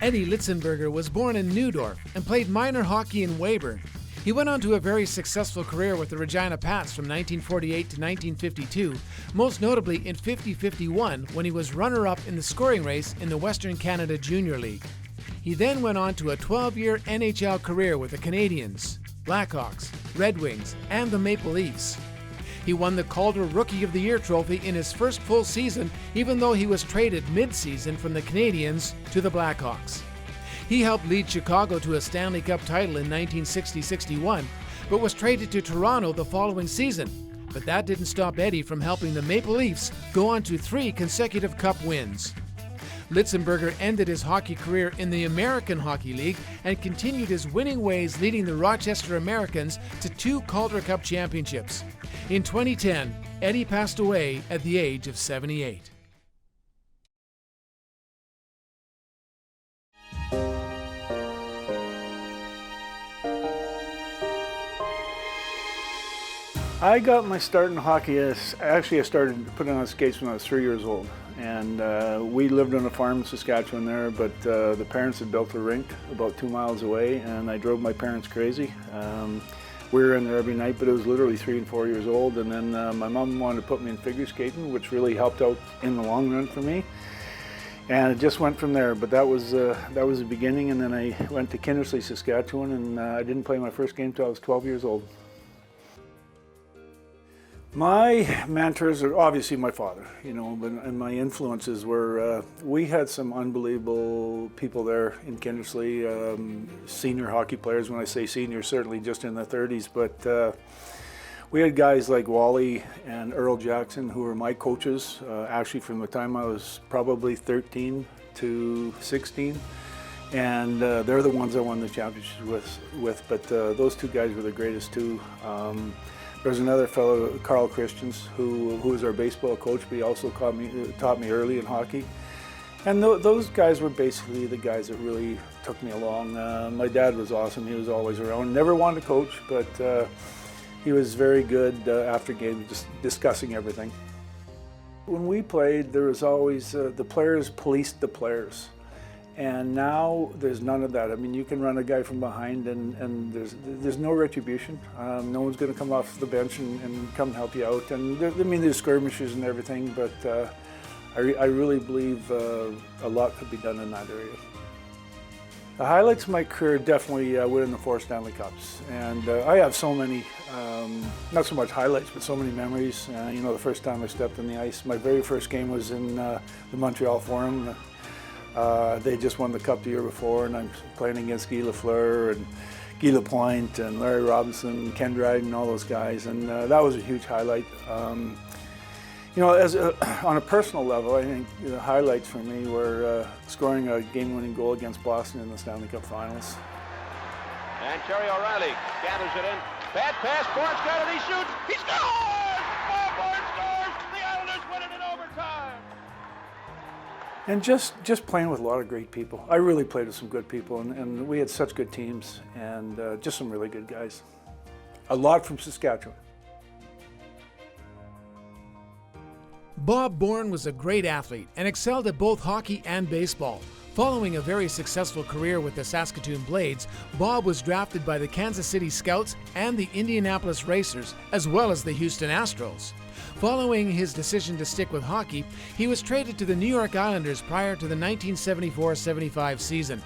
Eddie Litzenberger was born in Neudorf and played minor hockey in Weyburn. He went on to a very successful career with the Regina Pats from 1948 to 1952, most notably in 50-51 when he was runner-up in the scoring race in the Western Canada Junior League. He then went on to a 12-year NHL career with the Canadiens, Blackhawks, Red Wings, and the Maple Leafs. He won the Calder Rookie of the Year trophy in his first full season, even though he was traded mid-season from the Canadiens to the Blackhawks. He helped lead Chicago to a Stanley Cup title in 1960-61, but was traded to Toronto the following season. But that didn't stop Eddie from helping the Maple Leafs go on to 3 consecutive Cup wins. Litzenberger ended his hockey career in the American Hockey League and continued his winning ways, leading the Rochester Americans to 2 Calder Cup championships. In 2010, Eddie passed away at the age of 78. I got my start in hockey I started putting on skates when I was 3 years old. And we lived on a farm in Saskatchewan there, but the parents had built a rink about 2 miles away, and I drove my parents crazy. We were in there every night, but it was literally 3 and 4 years old. And then my mom wanted to put me in figure skating, which really helped out in the long run for me. And it just went from there. But that was the beginning. And then I went to Kindersley, Saskatchewan, and I didn't play my first game until I was 12 years old. My mentors are obviously my father, and my influences were, we had some unbelievable people there in Kindersley, senior hockey players. When I say senior, certainly just in the 30s, but we had guys like Wally and Earl Jackson who were my coaches, actually from the time I was probably 13 to 16. And they're the ones I won the championships with, but those 2 guys were the greatest too. There's another fellow, Carl Christians, who was our baseball coach, but he also taught me early in hockey. And those guys were basically the guys that really took me along. My dad was awesome. He was always around. Never wanted to coach, but he was very good after games, just discussing everything. When we played, there was always, the players policed the players. And now there's none of that. I mean, you can run a guy from behind and there's no retribution. No one's going to come off the bench and come help you out. And there's skirmishes and everything, but I really believe a lot could be done in that area. The highlights of my career definitely winning the 4 Stanley Cups. And I have so many, not so much highlights, but so many memories. The first time I stepped on the ice, my very first game was in the Montreal Forum. They just won the Cup the year before, and I'm playing against Guy Lafleur and Guy Lapointe and Larry Robinson, Ken Dryden, and all those guys, and that was a huge highlight. On a personal level, I think the highlights for me were scoring a game-winning goal against Boston in the Stanley Cup Finals. And Terry O'Reilly gathers it in. Bad pass, Bourne's got it, he shoots, he scores! Oh, Bourne scores! The Islanders win it in overtime! And just playing with a lot of great people. I really played with some good people, and we had such good teams, and just some really good guys. A lot from Saskatchewan. Bob Bourne was a great athlete and excelled at both hockey and baseball. Following a very successful career with the Saskatoon Blades, Bob was drafted by the Kansas City Scouts and the Indianapolis Racers, as well as the Houston Astros. Following his decision to stick with hockey, he was traded to the New York Islanders prior to the 1974-75 season.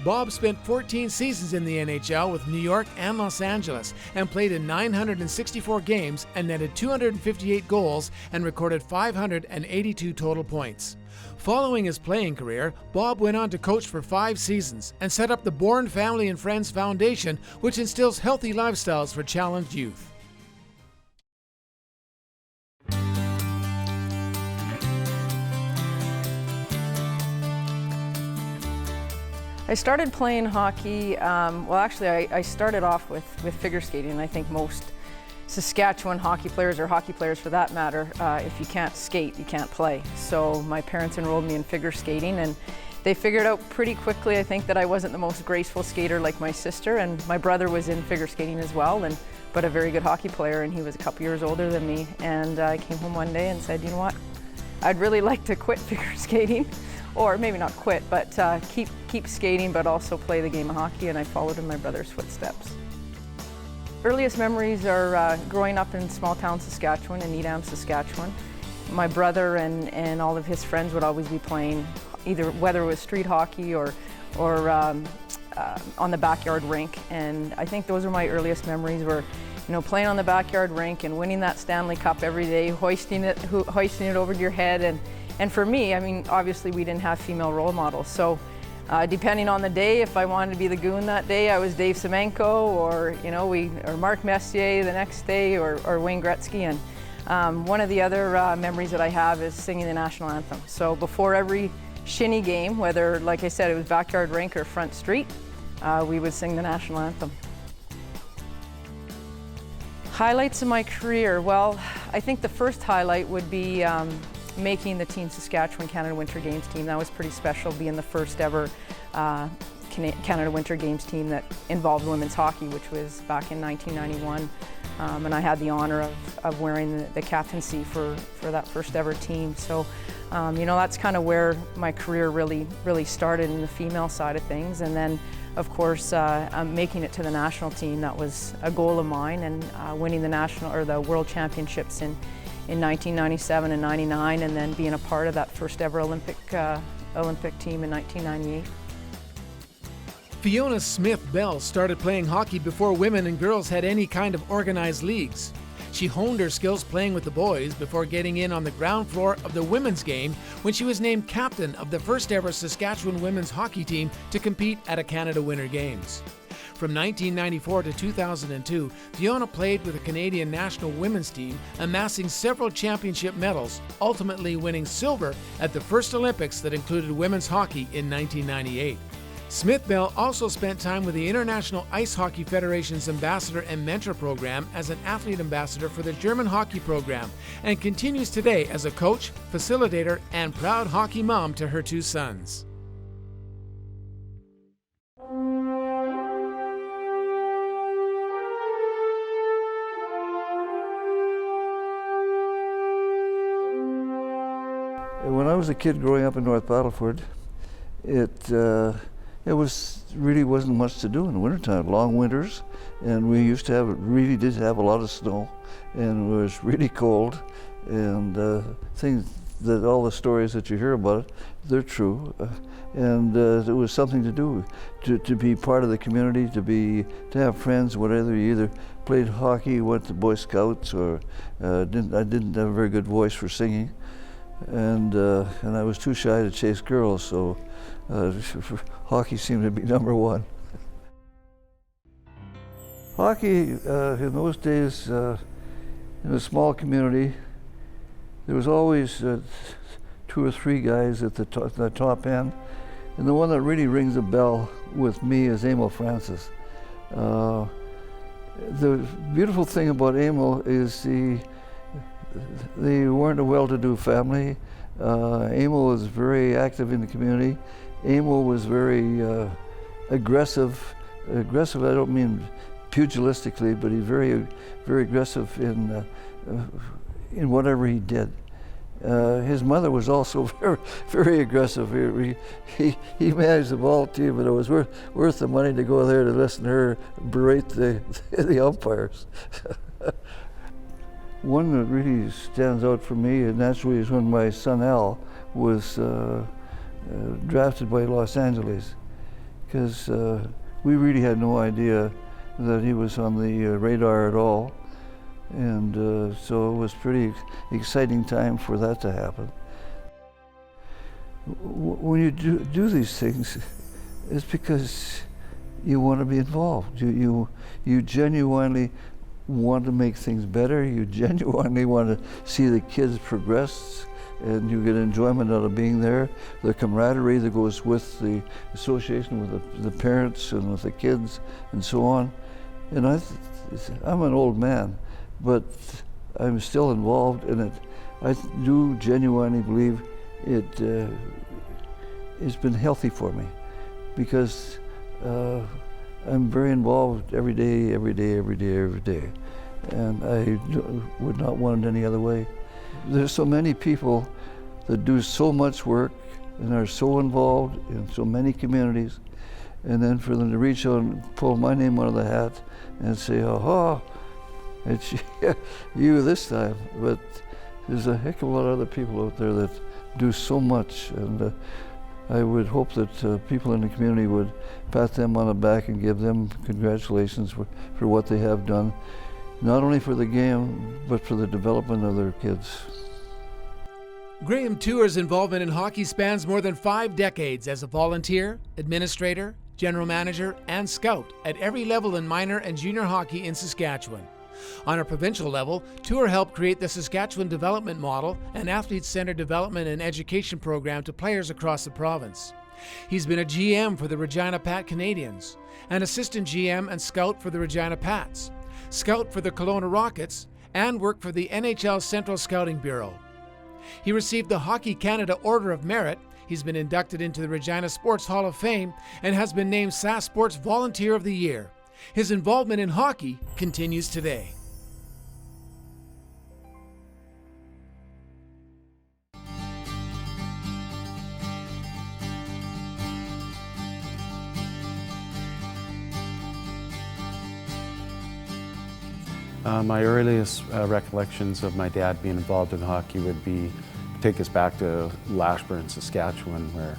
Bob spent 14 seasons in the NHL with New York and Los Angeles and played in 964 games and netted 258 goals and recorded 582 total points. Following his playing career, Bob went on to coach for 5 seasons and set up the Bourne Family and Friends Foundation, which instills healthy lifestyles for challenged youth. I started playing hockey, I started off with figure skating. I think most Saskatchewan hockey players, or hockey players for that matter, if you can't skate, you can't play. So my parents enrolled me in figure skating, and they figured out pretty quickly, I think, that I wasn't the most graceful skater like my sister, and my brother was in figure skating as well, but a very good hockey player, and he was a couple years older than me. And I came home one day and said, you know what, I'd really like to quit figure skating. or maybe not quit, but keep skating, but also play the game of hockey, and I followed in my brother's footsteps. Earliest memories are growing up in small town Saskatchewan, in Edam, Saskatchewan. My brother and all of his friends would always be playing, either whether it was street hockey or on the backyard rink, and I think those are my earliest memories, were playing on the backyard rink and winning that Stanley Cup every day, hoisting it over your head, and for me, I mean, obviously we didn't have female role models, so depending on the day, if I wanted to be the goon that day, I was Dave Semenko, or Mark Messier the next day, or Wayne Gretzky. And one of the other memories that I have is singing the national anthem. So before every shinny game, whether, like I said, it was backyard rink or front street, we would sing the national anthem. Highlights of my career, well, I think the first highlight would be making the Team Saskatchewan Canada Winter Games team. That was pretty special, being the first ever Canada Winter Games team that involved women's hockey, which was back in 1991. And I had the honor of wearing the captaincy for that first ever team. So, that's kind of where my career really started in the female side of things. And then, of course, making it to the national team, that was a goal of mine, and winning the national or the World Championships in 1997 and 99, and then being a part of that first ever Olympic team in 1998. Fiona Smith-Bell started playing hockey before women and girls had any kind of organized leagues. She honed her skills playing with the boys before getting in on the ground floor of the women's game when she was named captain of the first ever Saskatchewan women's hockey team to compete at a Canada Winter Games. From 1994 to 2002, Fiona played with the Canadian national women's team, amassing several championship medals, ultimately winning silver at the first Olympics that included women's hockey in 1998. Smith-Bell also spent time with the International Ice Hockey Federation's Ambassador and Mentor Program as an athlete ambassador for the German hockey program, and continues today as a coach, facilitator, and proud hockey mom to her two sons. When I was a kid growing up in North Battleford, it really wasn't much to do in the wintertime. Long winters, and we used to did have a lot of snow, and it was really cold, and all the stories that you hear about it, they're true, and it was something to do, to be part of the community, to have friends, whatever. You either played hockey, went to Boy Scouts, or I didn't have a very good voice for singing, and I was too shy to chase girls, so hockey seemed to be number one. Hockey, in those days, in a small community, there was always 2 or 3 guys at the top end, and the one that really rings a bell with me is Emil Francis. The beautiful thing about Emil is they weren't a well-to-do family. Emil was very active in the community. Emil was very aggressive. Aggressive, I don't mean pugilistically, but he's very, very aggressive in whatever he did. His mother was also very, very aggressive. He managed the ball team, but it was worth the money to go there to listen to her berate the umpires. One that really stands out for me, and naturally, is when my son Al was drafted by Los Angeles, because we really had no idea that he was on the radar at all, and so it was pretty exciting time for that to happen. When you do these things, it's because you want to be involved. You genuinely want to make things better. You genuinely want to see the kids progress, and you get enjoyment out of being there. The camaraderie that goes with the association with the parents and with the kids and so on. And I'm an old man, but I'm still involved in it. I do genuinely believe it's been healthy for me, because I'm very involved every day, and I would not want it any other way. There's so many people that do so much work and are so involved in so many communities, and then for them to reach out and pull my name out of the hat and say, "Aha, it's you this time." But there's a heck of a lot of other people out there that do so much, and I would hope that people in the community would pat them on the back and give them congratulations for what they have done, not only for the game, but for the development of their kids. Graham Tuer's involvement in hockey spans more than 5 decades as a volunteer, administrator, general manager, and scout at every level in minor and junior hockey in Saskatchewan. On a provincial level, Tuer helped create the Saskatchewan Development Model, an athlete-centered development and education program to players across the province. He's been a GM for the Regina Pat Canadians, an assistant GM and scout for the Regina Pats, scout for the Kelowna Rockets, and worked for the NHL Central Scouting Bureau. He received the Hockey Canada Order of Merit. He's been inducted into the Regina Sports Hall of Fame and has been named SAS Sports Volunteer of the Year. His involvement in hockey continues today. My earliest recollections of my dad being involved in hockey would take us back to Lashburn, Saskatchewan, where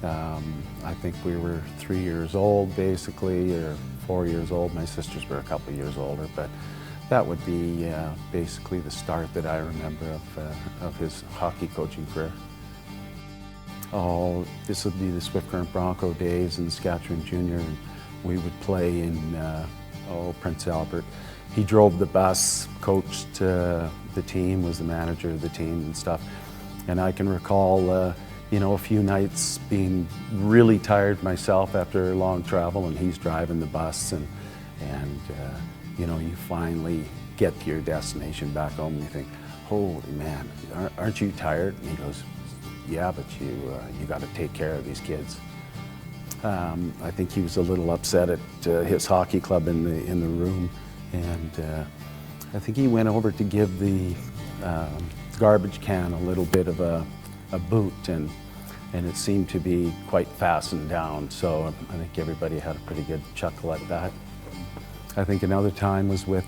I think we were 3 years old, basically, or 4 years old. My sisters were a couple of years older, but that would be basically the start that I remember of his hockey coaching career. Oh, this would be the Swift Current Bronco days in Saskatchewan Junior, and we would play in Prince Albert. He drove the bus, coached the team, was the manager of the team and stuff. And I can recall, a few nights being really tired myself after long travel, and he's driving the bus, and you finally get to your destination back home, and you think, "Holy man, aren't you tired?" And he goes, "Yeah, but you got to take care of these kids." I think he was a little upset at his hockey club in the room. And I think he went over to give the garbage can a little bit of a boot, and it seemed to be quite fastened down. So I think everybody had a pretty good chuckle at that. I think another time was with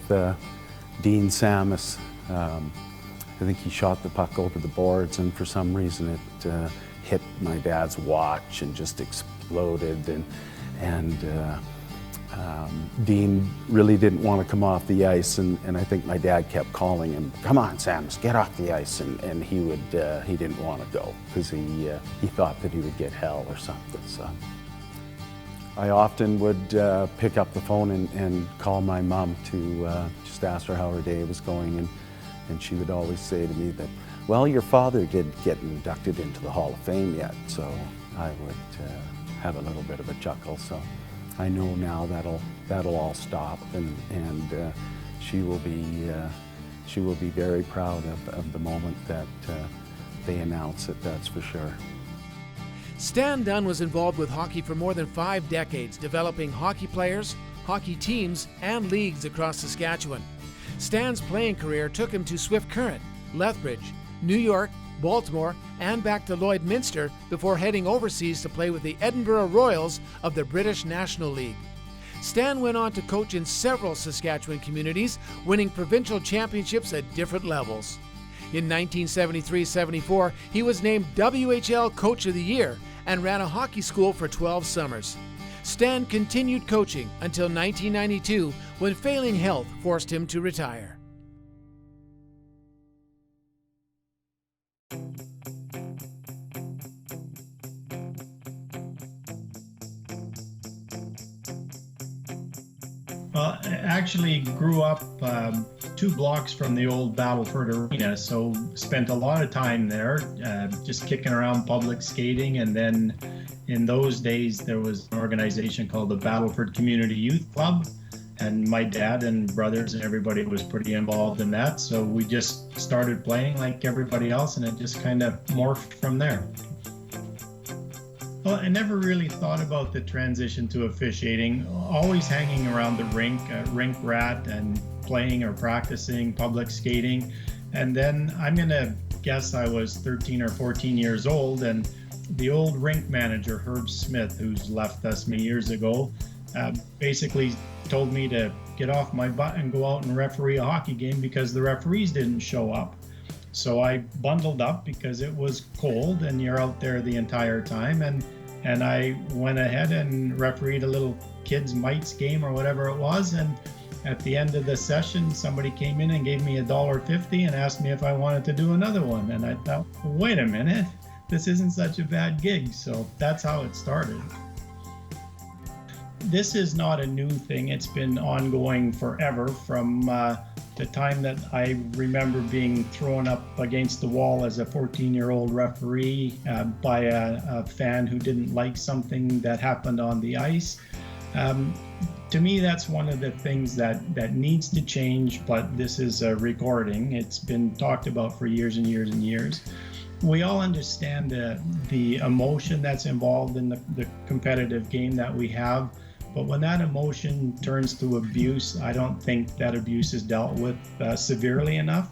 Dean Samus. I think he shot the puck over the boards, and for some reason it hit my dad's watch and just exploded. And Dean really didn't want to come off the ice, and I think my dad kept calling him, "Come on, Samus, get off the ice," and he didn't want to go because he thought that he would get hell or something. So I often would pick up the phone and call my mom to just ask her how her day was going, and she would always say to me that, "Well, your father did get inducted into the Hall of Fame yet," so I would have a little bit of a chuckle. So I know now that'll all stop, and she will be very proud of the moment that they announce it. That's for sure. Stan Dunn was involved with hockey for more than 5 decades, developing hockey players, hockey teams, and leagues across Saskatchewan. Stan's playing career took him to Swift Current, Lethbridge, New York, Baltimore, and back to Lloydminster before heading overseas to play with the Edinburgh Royals of the British National League. Stan went on to coach in several Saskatchewan communities, winning provincial championships at different levels. In 1973-74, he was named WHL Coach of the Year and ran a hockey school for 12 summers. Stan continued coaching until 1992, when failing health forced him to retire. Well, I actually grew up 2 blocks from the old Battleford Arena, so spent a lot of time there, just kicking around public skating. And then in those days, there was an organization called the Battleford Community Youth Club, and my dad and brothers and everybody was pretty involved in that. So we just started playing like everybody else, and it just kind of morphed from there. Well, I never really thought about the transition to officiating, always hanging around the rink rat, and playing or practicing public skating. And then I'm going to guess I was 13 or 14 years old, and the old rink manager, Herb Smith, who's left us many years ago, basically told me to get off my butt and go out and referee a hockey game because the referees didn't show up. So I bundled up because it was cold and you're out there the entire time, and I went ahead and refereed a little kids' mites game or whatever it was, and at the end of the session somebody came in and gave me $1.50 and asked me if I wanted to do another one, and I thought, wait a minute, this isn't such a bad gig. So that's how it started. This is not a new thing. It's been ongoing forever from the time that I remember being thrown up against the wall as a 14-year-old referee by a fan who didn't like something that happened on the ice. To me, that's one of the things that needs to change, but this is a recording. It's been talked about for years and years and years. We all understand the emotion that's involved in the competitive game that we have. But when that emotion turns to abuse, I don't think that abuse is dealt with severely enough.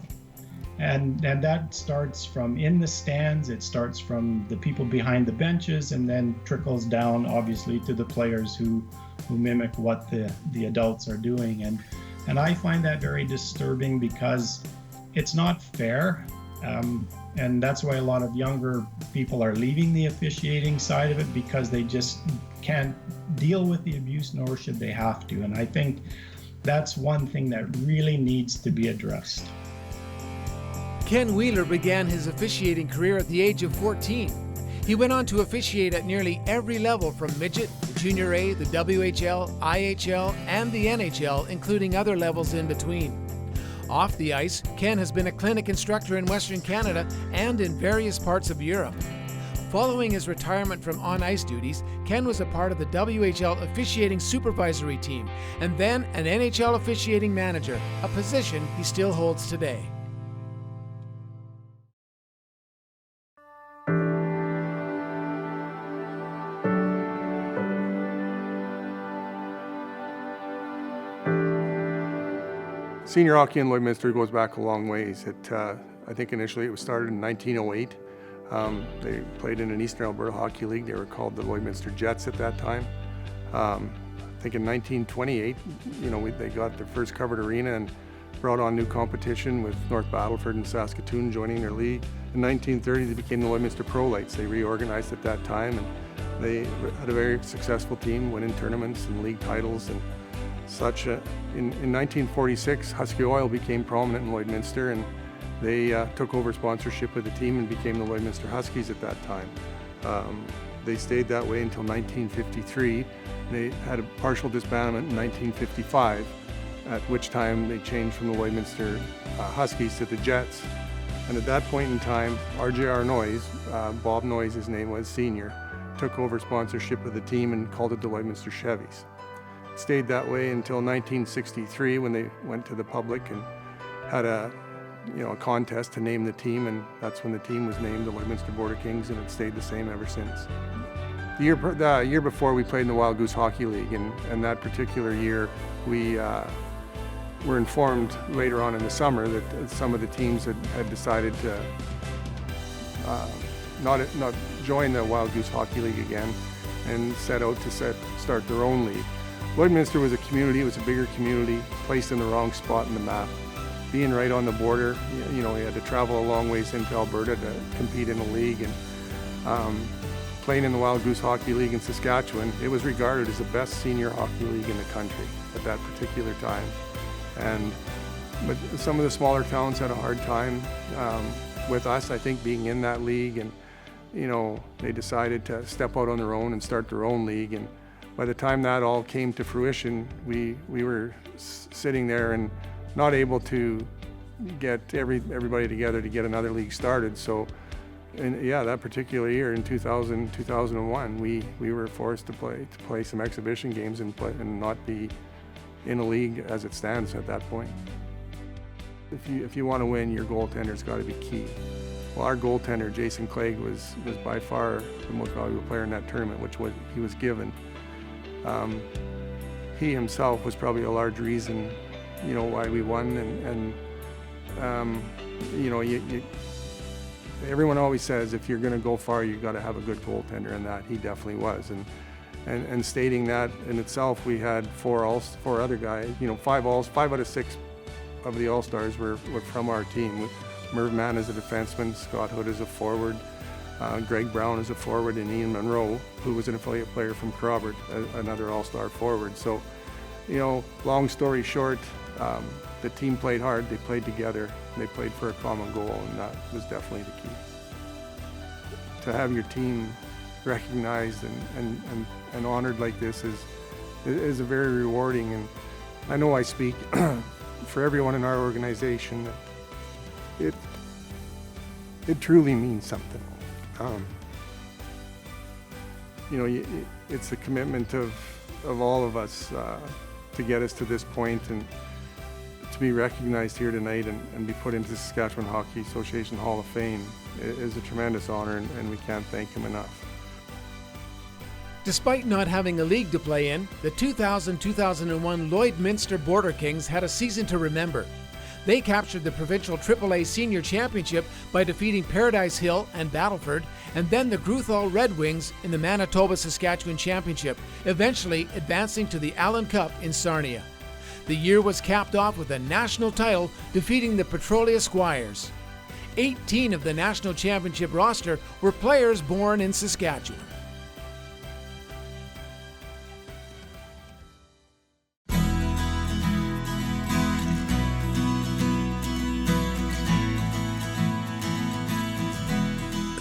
And that starts from in the stands, it starts from the people behind the benches, and then trickles down, obviously, to the players who mimic what the adults are doing. And I find that very disturbing because it's not fair. And that's why a lot of younger people are leaving the officiating side of it, because they just can't deal with the abuse, nor should they have to. And I think that's one thing that really needs to be addressed. Ken Wheler began his officiating career at the age of 14. He went on to officiate at nearly every level from midget, the Junior A, the WHL, IHL, and the NHL, including other levels in between. Off the ice, Ken has been a clinic instructor in Western Canada and in various parts of Europe. Following his retirement from on-ice duties, Ken was a part of the WHL officiating supervisory team and then an NHL officiating manager, a position he still holds today. Senior hockey in Lloydminster goes back a long ways. I think initially it was started in 1908. They played in an Eastern Alberta Hockey League. They were called the Lloydminster Jets at that time. I think in 1928, they got their first covered arena and brought on new competition with North Battleford and Saskatchewan joining their league. In 1930, they became the Lloydminster Pro Lights. They reorganized at that time, and they had a very successful team, winning tournaments and league titles and such. In 1946, Husky Oil became prominent in Lloydminster, and they took over sponsorship of the team and became the Lloydminster Huskies at that time. They stayed that way until 1953. They had a partial disbandment in 1955, at which time they changed from the Lloydminster Huskies to the Jets. And at that point in time, RJR Noyes, Bob Noyes his name was, senior, took over sponsorship of the team and called it the Lloydminster Chevys. It stayed that way until 1963 when they went to the public and had a contest to name the team, and that's when the team was named the Lloydminster Border Kings, and it stayed the same ever since. The year before, we played in the Wild Goose Hockey League, and that particular year we were informed later on in the summer that some of the teams had decided to not join the Wild Goose Hockey League again and set out to start their own league. Lloydminster was a community, it was a bigger community, placed in the wrong spot in the map. Being right on the border, you had to travel a long ways into Alberta to compete in a league, and playing in the Wild Goose Hockey League in Saskatchewan, it was regarded as the best senior hockey league in the country at that particular time. But some of the smaller towns had a hard time with us, I think, being in that league, and they decided to step out on their own and start their own league. And by the time that all came to fruition, we were sitting there and not able to get everybody together to get another league started. So, that particular year in 2001, we were forced to play some exhibition games and not be in a league as it stands at that point. If you want to win, your goaltender's got to be key. Well, our goaltender, Jason Clegg, was by far the most valuable player in that tournament, which he was given. He himself was probably a large reason, why we won, and everyone always says if you're going to go far, you've got to have a good goaltender, and that he definitely was. And stating that in itself, we had four other guys, 5 out of 6 of the All-Stars were from our team. Merv Mann is a defenseman, Scott Hood is a forward, Greg Brown is a forward, and Ian Monroe, who was an affiliate player from Crawford, another All-Star forward. So, long story short, the team played hard, they played together, and they played for a common goal, and that was definitely the key. To have your team recognized and honored like this is a very rewarding, and I know I speak for everyone in our organization that it truly means something. It's the commitment of all of us to get us to this point, and to be recognized here tonight and be put into the Saskatchewan Hockey Association Hall of Fame is a tremendous honor, and we can't thank him enough. Despite not having a league to play in, the 2000-2001 Lloydminster Border Kings had a season to remember. They captured the provincial AAA Senior Championship by defeating Paradise Hill and Battleford, and then the Gruthal Red Wings in the Manitoba-Saskatchewan Championship, eventually advancing to the Allen Cup in Sarnia. The year was capped off with a national title, defeating the Petrolia Squires. 18 of the national championship roster were players born in Saskatchewan.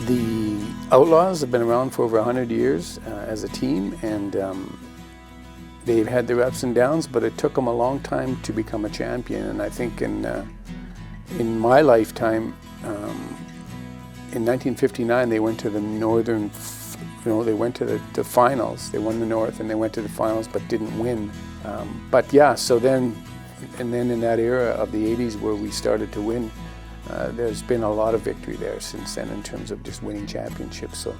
The Outlaws have been around for over 100 years as a team, and they've had their ups and downs, but it took them a long time to become a champion. And I think in my lifetime, in 1959, they went to the Northern, they went to the finals. They won the North, and they went to the finals, but didn't win. But yeah, so then in that era of the 80s where we started to win, there's been a lot of victory there since then in terms of just winning championships. So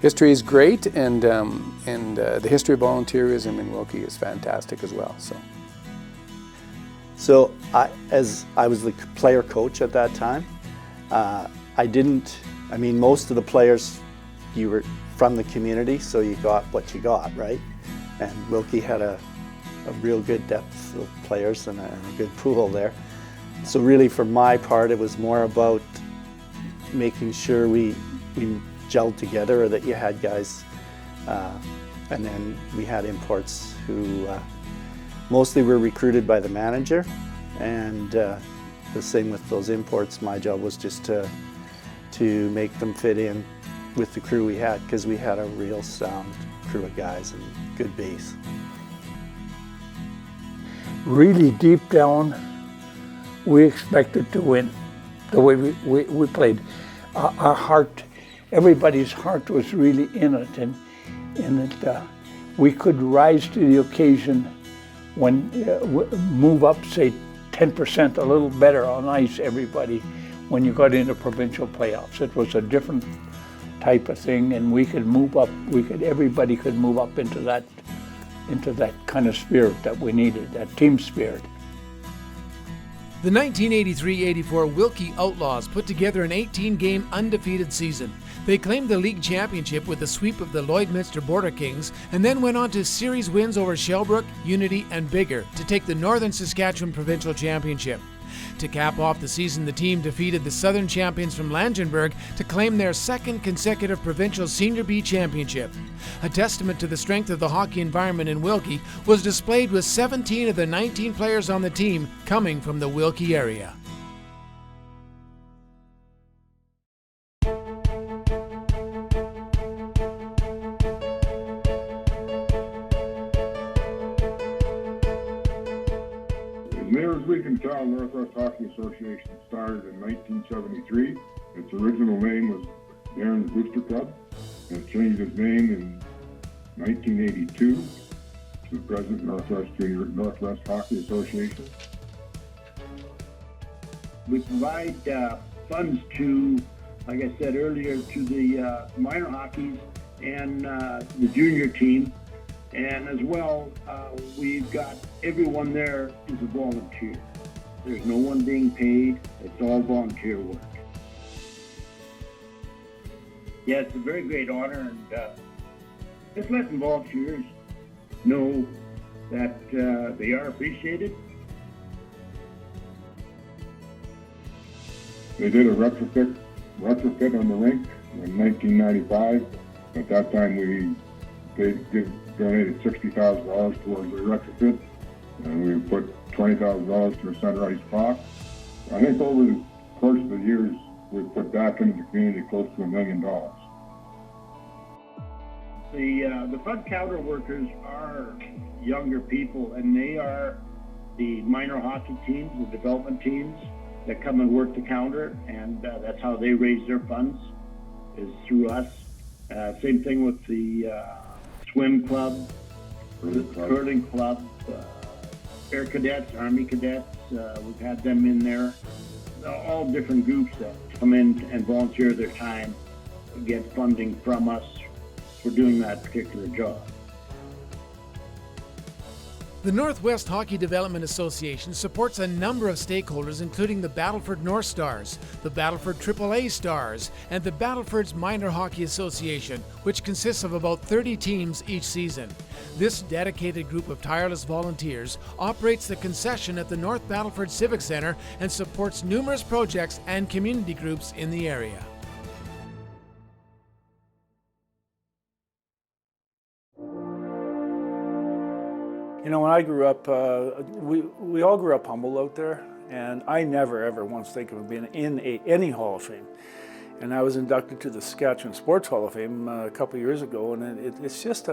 history is great, and the history of volunteerism in Wilkie is fantastic as well. So I was the player coach at that time. Most of the players, you were from the community, so you got what you got, right? And Wilkie had a real good depth of players and a good pool there. So really for my part, it was more about making sure we gelled together, or that you had guys, and then we had imports who mostly were recruited by the manager, and the same with those imports. My job was just to make them fit in with the crew we had, because we had a real sound crew of guys and good base. Really deep down, we expected to win the way we played. Our heart, everybody's heart was really in it, and that we could rise to the occasion when move up, say 10%, a little better on ice, everybody, when you got into provincial playoffs. It was a different type of thing, and we could move up, everybody could move up into that kind of spirit that we needed, that team spirit. The 1983-84 Wilkie Outlaws put together an 18-game undefeated season. They claimed the league championship with a sweep of the Lloydminster Border Kings, and then went on to series wins over Shelbrook, Unity, and Biggar to take the Northern Saskatchewan Provincial Championship. To cap off the season, the team defeated the Southern champions from Langenburg to claim their second consecutive provincial Senior B championship. A testament to the strength of the hockey environment in Wilkie was displayed with 17 of the 19 players on the team coming from the Wilkie area. As near as we can tell, Northwest Hockey Association started in 1973. Its original name was Darren's Booster Club, and it changed its name in 1982 to the present Northwest Hockey Association. We provide funds to, like I said earlier, to the minor hockeys and the junior team. And as well, we've got everyone there is a volunteer. There's no one being paid. It's all volunteer work. Yeah, it's a very great honor, and just letting volunteers know that they are appreciated. They did a retrofit on the rink in 1995. At that time, they donated $60,000 towards the retrofit, and we put $20,000 to a sunrise clock. I think over the course of the years, we've put back into the community close to $1 million. The front counter workers are younger people, and they are the minor hockey teams, the development teams that come and work the counter, and that's how they raise their funds, is through us. Same thing with the swim club, curling club, air cadets, army cadets. We've had them in there. All different groups that come in and volunteer their time, get funding from us for doing that particular job. The Northwest Hockey Development Association supports a number of stakeholders, including the Battleford North Stars, the Battleford AAA Stars, and the Battleford's Minor Hockey Association, which consists of about 30 teams each season. This dedicated group of tireless volunteers operates the concession at the North Battleford Civic Center and supports numerous projects and community groups in the area. You know, when I grew up, we all grew up humble out there, and I never ever once think of being in any Hall of Fame. And I was inducted to the Saskatchewan Sports Hall of Fame a couple of years ago, and it's just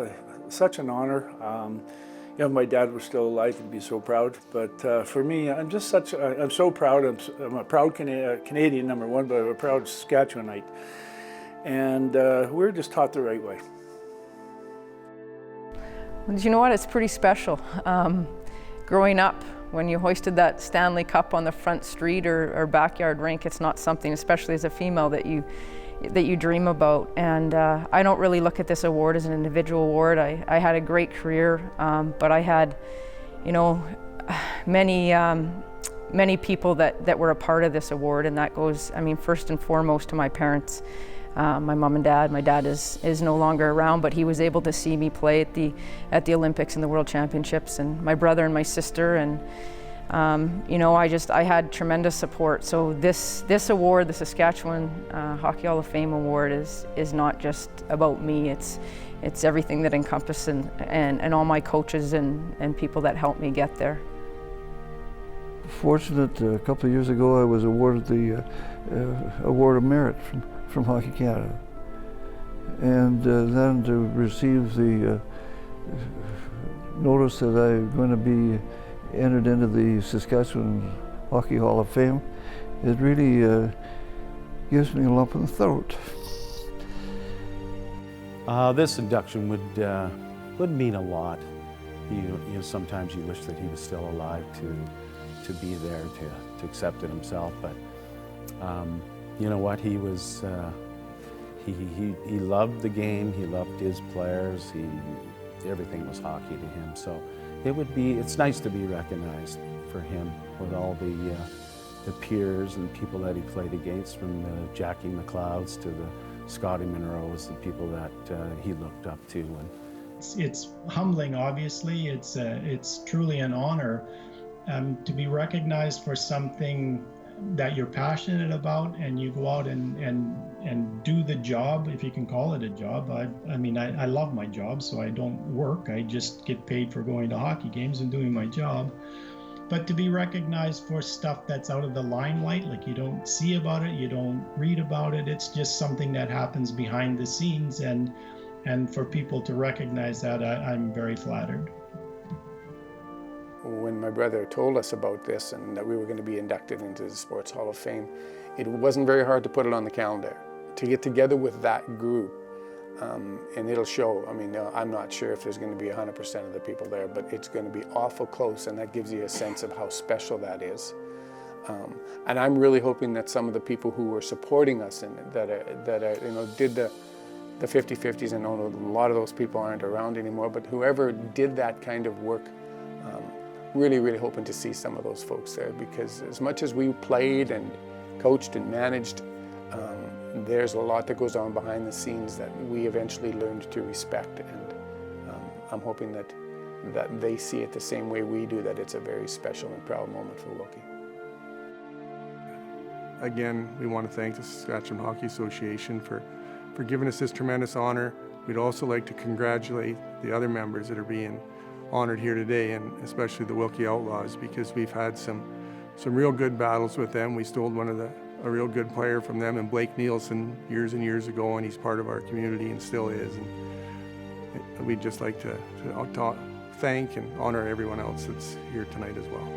such an honor. You know, if my dad was still alive, he'd be so proud. But for me, I'm so proud. I'm a proud Canadian, number one, but I'm a proud Saskatchewanite. And we're just taught the right way. You know what, it's pretty special. Growing up, when you hoisted that Stanley Cup on the front street or backyard rink, it's not something, especially as a female, that you dream about. And I don't really look at this award as an individual award. I had a great career, but I had, you know, many people that were a part of this award, and that goes, I mean, first and foremost to my parents. My mom and dad. My dad is no longer around, but he was able to see me play at the Olympics and the World Championships, and my brother and my sister, and you know, I had tremendous support. So this award, the Saskatchewan Hockey Hall of Fame award, is not just about me. It's everything that encompasses and all my coaches and people that helped me get there. Fortunate, a couple of years ago I was awarded the Award of Merit from Hockey Canada, and then to receive the notice that I'm going to be entered into the Saskatchewan Hockey Hall of Fame, it really gives me a lump in the throat. This induction would mean a lot. You know, sometimes you wish that he was still alive to be there to accept it himself, but you know what, he was, he loved the game, he loved his players, everything was hockey to him. So it's nice to be recognized for him with all the peers and people that he played against, from the Jackie McLeods to the Scotty Monroes, the people that he looked up to. And it's humbling, obviously. It's truly an honor to be recognized for something that you're passionate about, and you go out and do the job, if you can call it a job. I mean, I love my job, so I don't work. I just get paid for going to hockey games and doing my job. But to be recognized for stuff that's out of the limelight, like you don't see about it, you don't read about it, it's just something that happens behind the scenes, and for people to recognize that, I'm very flattered. When my brother told us about this and that we were going to be inducted into the Sports Hall of Fame, it wasn't very hard to put it on the calendar. To get together with that group, and it'll show. I mean, I'm not sure if there's going to be 100% of the people there, but it's going to be awful close, and that gives you a sense of how special that is. And I'm really hoping that some of the people who were supporting us and that you know, did the 50-50s, and a lot of those people aren't around anymore, but whoever did that kind of work, really hoping to see some of those folks there, because as much as we played and coached and managed, there's a lot that goes on behind the scenes that we eventually learned to respect, and I'm hoping that they see it the same way we do, that it's a very special and proud moment for Wilkie. Again, we want to thank the Saskatchewan Hockey Association for giving us this tremendous honor. We'd also like to congratulate the other members that are being honored here today, and especially the Wilkie Outlaws, because we've had some real good battles with them. We stole a real good player from them, and Blake Nielsen, years and years ago, and he's part of our community and still is. And we'd just like to thank and honor everyone else that's here tonight as well.